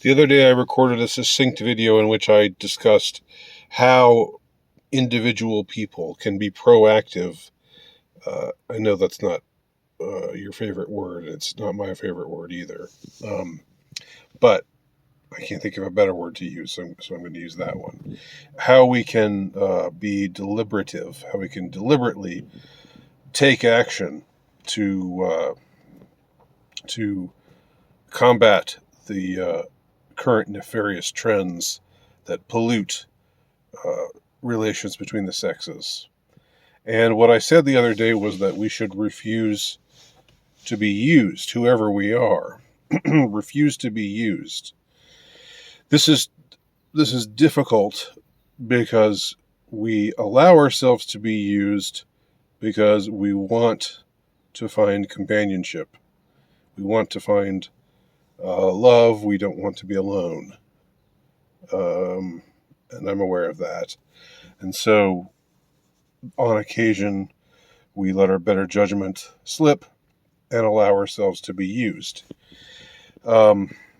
The other day I recorded a succinct video in which I discussed how individual people can be proactive. I know that's not your favorite word. It's not my favorite word either. But I can't think of a better word to use, so I'm going to use that one. How we can be deliberative, how we can deliberately take action to combat the current nefarious trends that pollute relations between the sexes. And what I said the other day was that we should refuse to be used, whoever we are. Refuse to be used. This is difficult because we allow ourselves to be used because we want to find companionship. We want to find love. We don't want to be alone. And I'm aware of that. And so, on occasion, we let our better judgment slip and allow ourselves to be used.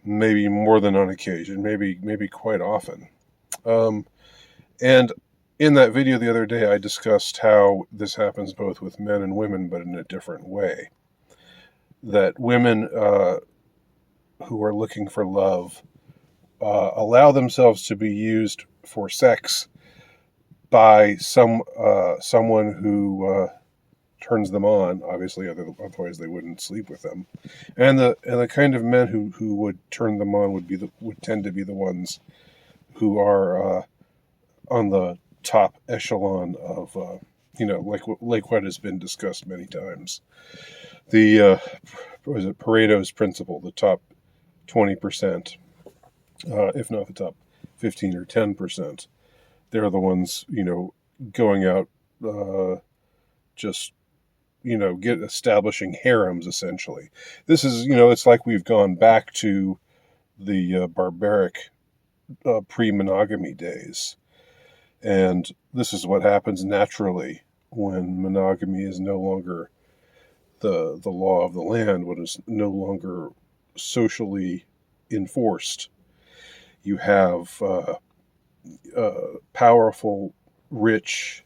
Maybe more than on occasion, maybe quite often. And in that video the other day, I discussed how this happens both with men and women, but in a different way. That women who are looking for love allow themselves to be used for sex by someone who turns them on. Obviously, otherwise they wouldn't sleep with them. And the kind of men who would turn them on would tend to be the ones who are on the top echelon of like what has been discussed many times. The Pareto's principle, the top 20%, if not the top 15 or 10%. They're the ones, going out, establishing harems, essentially. This is, it's like we've gone back to the barbaric pre-monogamy days. And this is what happens naturally when monogamy is no longer the law of the land, when it's no longer socially enforced. You have powerful, rich,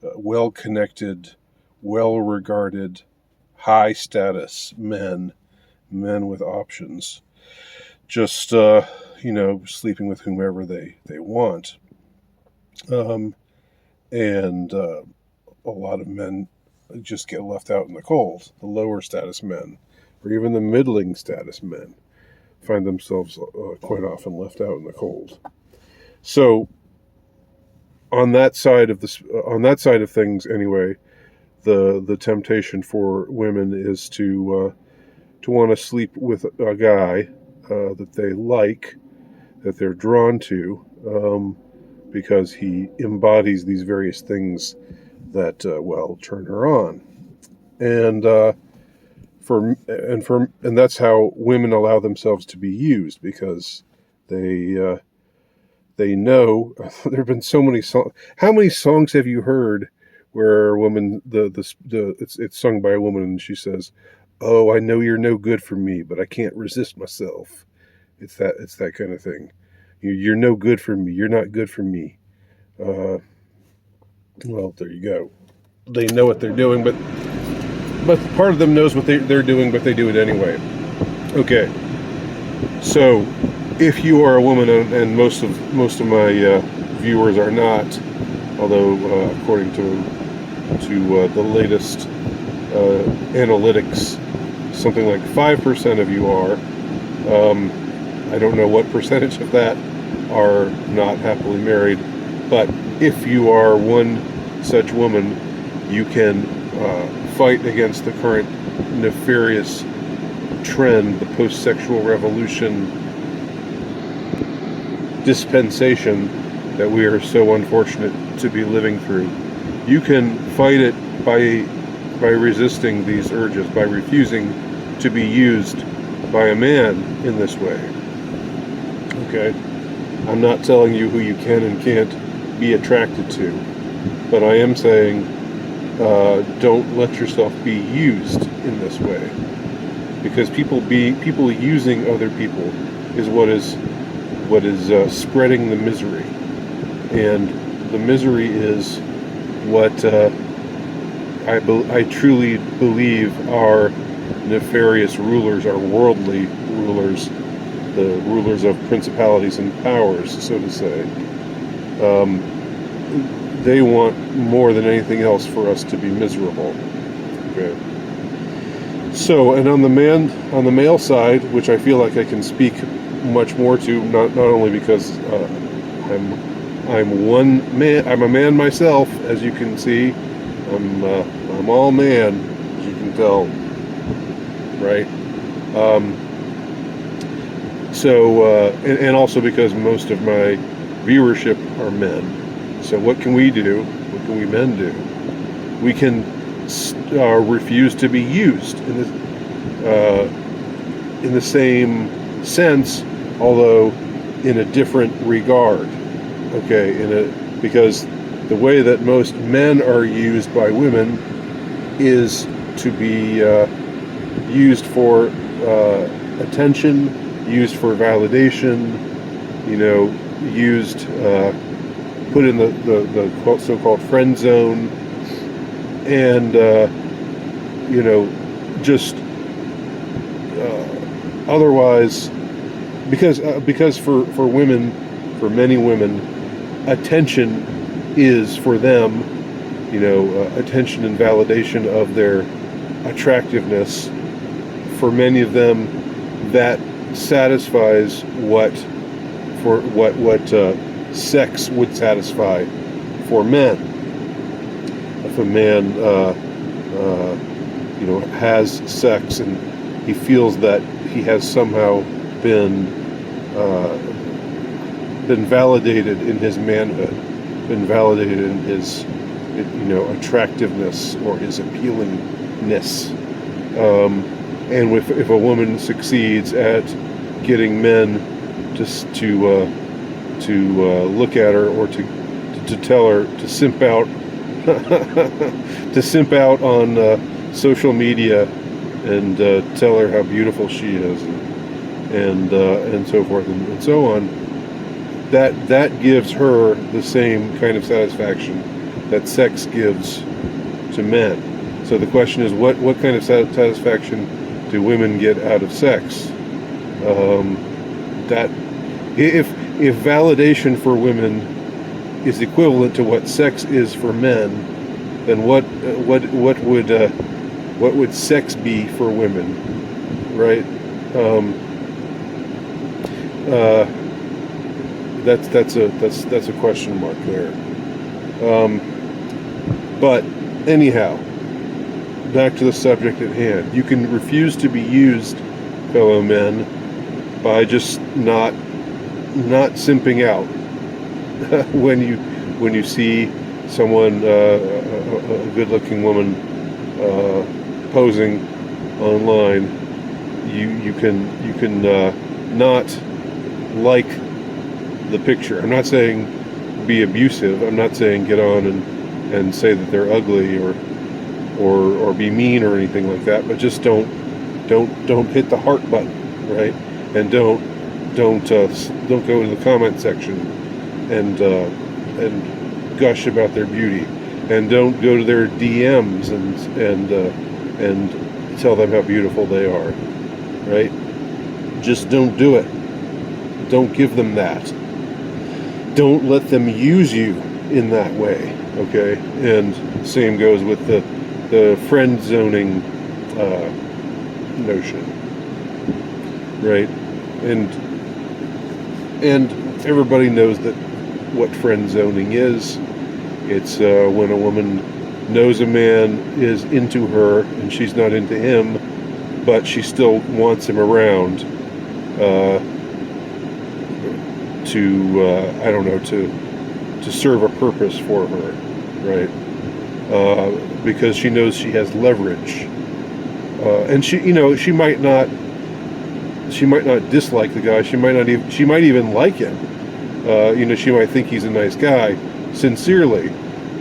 well-connected, well-regarded, high-status men with options, just sleeping with whomever they want, and a lot of men just get left out in the cold. The lower status men, or even the middling status men, find themselves quite often left out in the cold. So, on that side of things, anyway, the temptation for women is to want to sleep with a guy that they like, that they're drawn to, because he embodies these various things that turn her on, and that's how women allow themselves to be used, because they know. There have been so many songs. How many songs have you heard where a woman, it's sung by a woman, and she says, "Oh, I know you're no good for me, but I can't resist myself." It's that kind of thing. You're no good for me. You're not good for me. Well, there you go. They know what they're doing, but part of them knows what they're doing, but they do it anyway. Okay. So, if you are a woman, and most of my viewers are not, although according to the latest analytics, something like 5% of you are. I don't know what percentage of that are not happily married, but if you are one such woman, you can fight against the current nefarious trend, the post-sexual revolution dispensation that we are so unfortunate to be living through. You can fight it by resisting these urges, by refusing to be used by a man in this way. Okay? I'm not telling you who you can and can't be attracted to, but I am saying don't let yourself be used in this way. because people using other people is what is spreading the misery, and the misery is what I truly believe our nefarious rulers, our worldly rulers, the rulers of principalities and powers, so to say, they want more than anything else for us to be miserable. Okay. So, and on the male side, which I feel like I can speak much more to, not only because I'm one man, I'm a man myself, as you can see. I'm all man, as you can tell, right? And also because most of my viewership are men. So what can we do? What can we men do? We can refuse to be used in the same sense, although in a different regard. Okay, because the way that most men are used by women is to be used for attention, used for validation, used, put in the so-called friend zone, and just otherwise, because for women, for many women, attention is for them, attention and validation of their attractiveness. For many of them, that satisfies what sex would satisfy for men. If a man, has sex and he feels that he has somehow been validated in his manhood, been validated in his, attractiveness or his appealingness. And if a woman succeeds at getting men to look at her or to tell her to simp out to simp out on social media and tell her how beautiful she is and so forth and so on, that gives her the same kind of satisfaction that sex gives to men. So the question is, what kind of satisfaction do women get out of sex? That if validation for women is equivalent to what sex is for men, then what would sex be for women, right? That's a question mark there. But anyhow, back to the subject at hand. You can refuse to be used, fellow men, by just not simping out when you see someone, a good-looking woman, posing online. You can not like the picture. I'm not saying be abusive. I'm not saying get on and say that they're ugly or be mean or anything like that. But just don't hit the heart button, right? And don't go to the comment section and gush about their beauty, and don't go to their DMs and tell them how beautiful they are, right? Just don't do it. Don't give them that. Don't let them use you in that way, okay? And same goes with the friend zoning notion, right? And everybody knows that what friend zoning is. It's when a woman knows a man is into her and she's not into him, but she still wants him around to serve a purpose for her, right? Because she knows she has leverage, and she might not dislike the guy. She might even like him. She might think he's a nice guy, sincerely,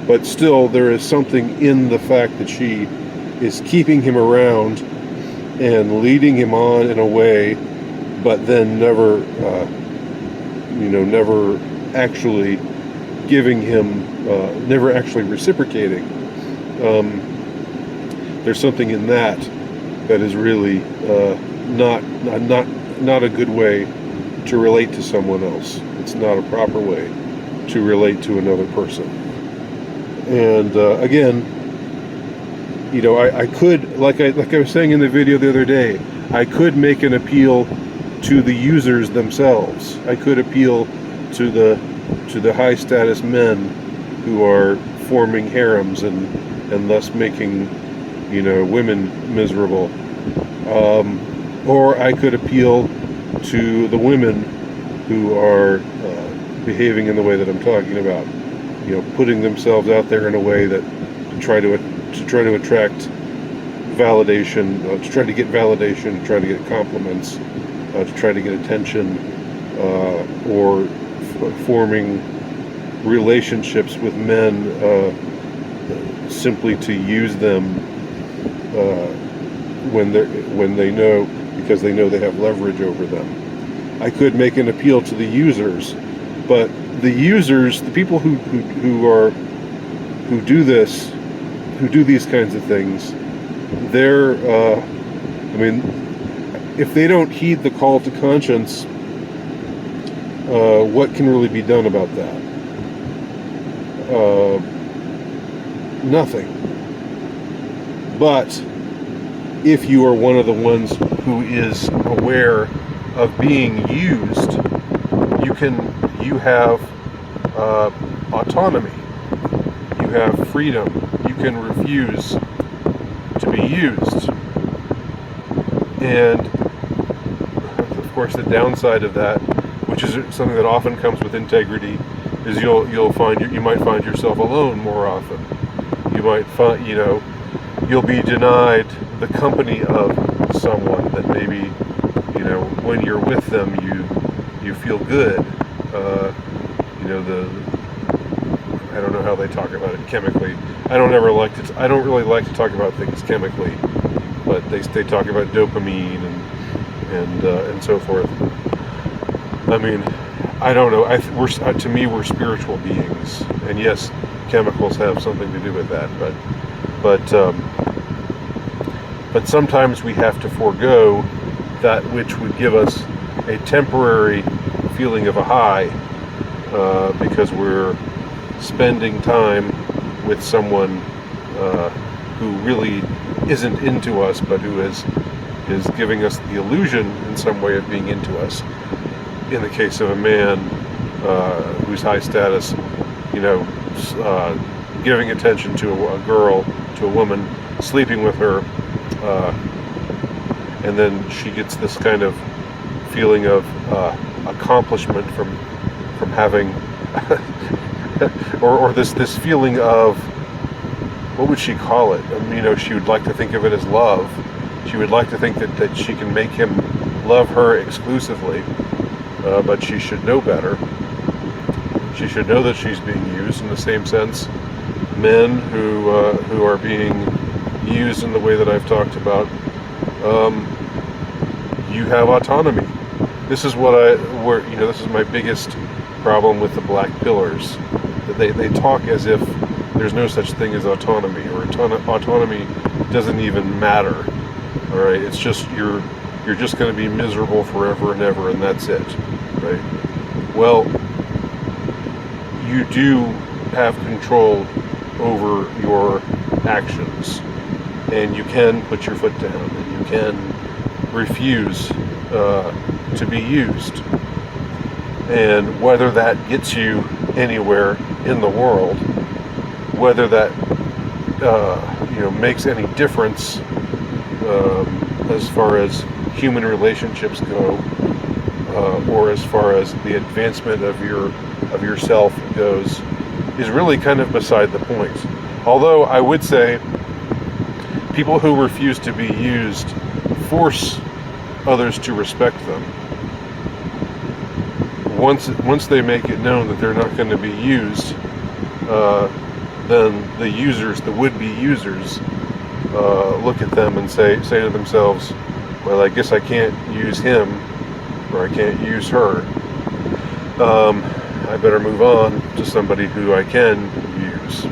but still there is something in the fact that she is keeping him around and leading him on in a way, but then never, never actually giving him, never actually reciprocating. There's something in that is really not a good way to relate to someone else. It's not a proper way to relate to another person. And again, I could, like I was saying in the video the other day, I could make an appeal to the users themselves. I could appeal to the high status men who are forming harems and thus making women miserable. Or I could appeal to the women who are behaving in the way that I'm talking about. Putting themselves out there in a way that to try to attract validation, to try to get validation, to try to get compliments, to try to get attention, or forming relationships with men simply to use them when they know, because they know they have leverage over them. I could make an appeal to the users, but the users, the people who do this, who do these kinds of things, they're if they don't heed the call to conscience, what can really be done about that? Nothing. But if you are one of the ones who is aware of being used, you have autonomy, you have freedom, you can refuse to be used. And of course the downside of that, which is something that often comes with integrity, is you might find yourself alone more often. You might find, you'll be denied the company of someone that maybe, when you're with them, you feel good. I don't know how they talk about it chemically. I don't really like to talk about things chemically, but they talk about dopamine and so forth. I mean, I don't know. To me, we're spiritual beings, and yes, chemicals have something to do with that. But sometimes we have to forego that which would give us a temporary feeling of a high, because we're spending time with someone who really isn't into us, but who is giving us the illusion in some way of being into us. In the case of a man who's high status, giving attention to a girl, to a woman, sleeping with her, and then she gets this kind of feeling of accomplishment from having, or this feeling of, what would she call it? She would like to think of it as love. She would like to think that she can make him love her exclusively, but she should know better. She should know that she's being used. In the same sense, men who are being used in the way that I've talked about, you have autonomy. This is this is my biggest problem with the black pillars. That they talk as if there's no such thing as autonomy, or autonomy doesn't even matter. All right, it's just you're just going to be miserable forever and ever, and that's it, right? Well, you do have control over your actions, and you can put your foot down, and you can refuse to be used. And whether that gets you anywhere in the world, whether that makes any difference as far as human relationships go, or as far as the advancement of yourself goes, is really kind of beside the point. Although I would say people who refuse to be used force others to respect them. Once they make it known that they're not going to be used, then the users, the would-be users, look at them and say to themselves, well, I guess I can't use him, or I can't use her. I better move on to somebody who I can use.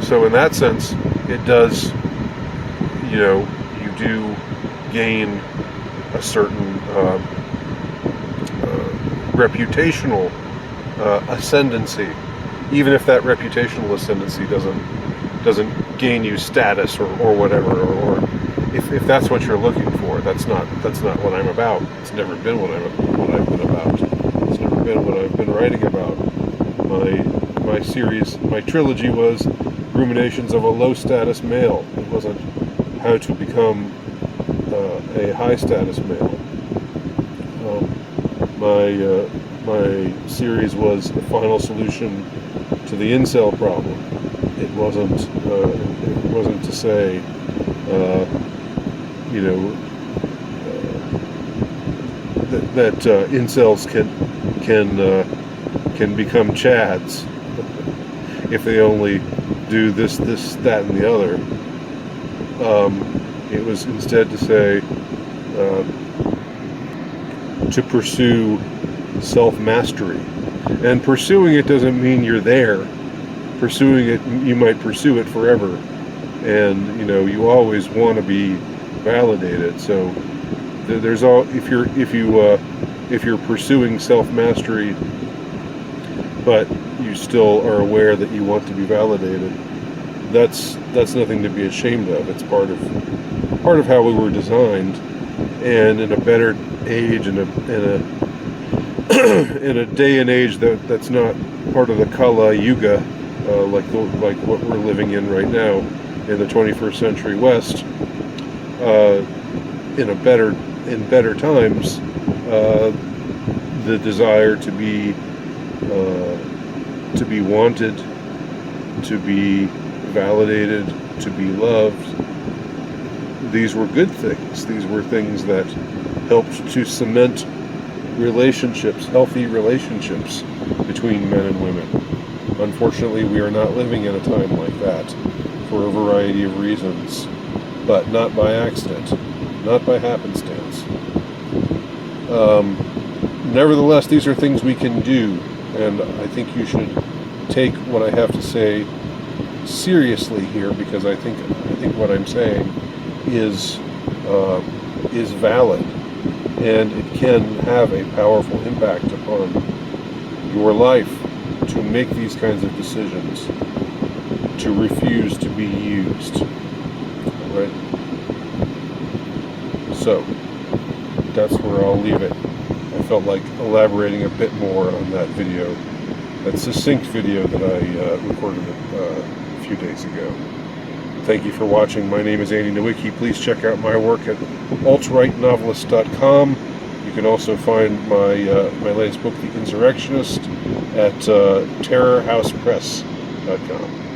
So in that sense, it does, you do gain a certain reputational ascendancy, even if that reputational ascendancy doesn't gain you status or whatever, or if that's what you're looking for. That's not what I'm about. It's never been what I've been about. It's never been what I've been writing about. My series, my trilogy was Ruminations of a Low Status Male. It wasn't how to become a high status male. My series was the final solution to the incel problem. It wasn't to say, that incels can become chads if they only do this, that, and the other. It was instead to say, to pursue self-mastery. And pursuing it doesn't mean you're there. Pursuing it, you might pursue it forever. And, you always want to be validated. So there's all, if you're pursuing self-mastery, but you still are aware that you want to be validated, that's nothing to be ashamed of. It's part of how we were designed. And in a better age, in a in a day and age that's not part of the Kala Yuga, like what we're living in right now in the 21st century West, in better times, the desire to be wanted, to be validated, to be loved, these were good things. These were things that helped to cement relationships, healthy relationships between men and women. Unfortunately, we are not living in a time like that for a variety of reasons, but not by accident, not by happenstance. Nevertheless, these are things we can do, and I think you should take what I have to say seriously here, because I think what I'm saying is valid, and it can have a powerful impact upon your life to make these kinds of decisions, to refuse to be used. All right? So that's where I'll leave it. I felt like elaborating a bit more on that video, that succinct video that I recorded a few days ago. Thank you for watching. My name is Andy Nowicki. Please check out my work at altrightnovelist.com. You can also find my latest book, The Insurrectionist, at terrorhousepress.com.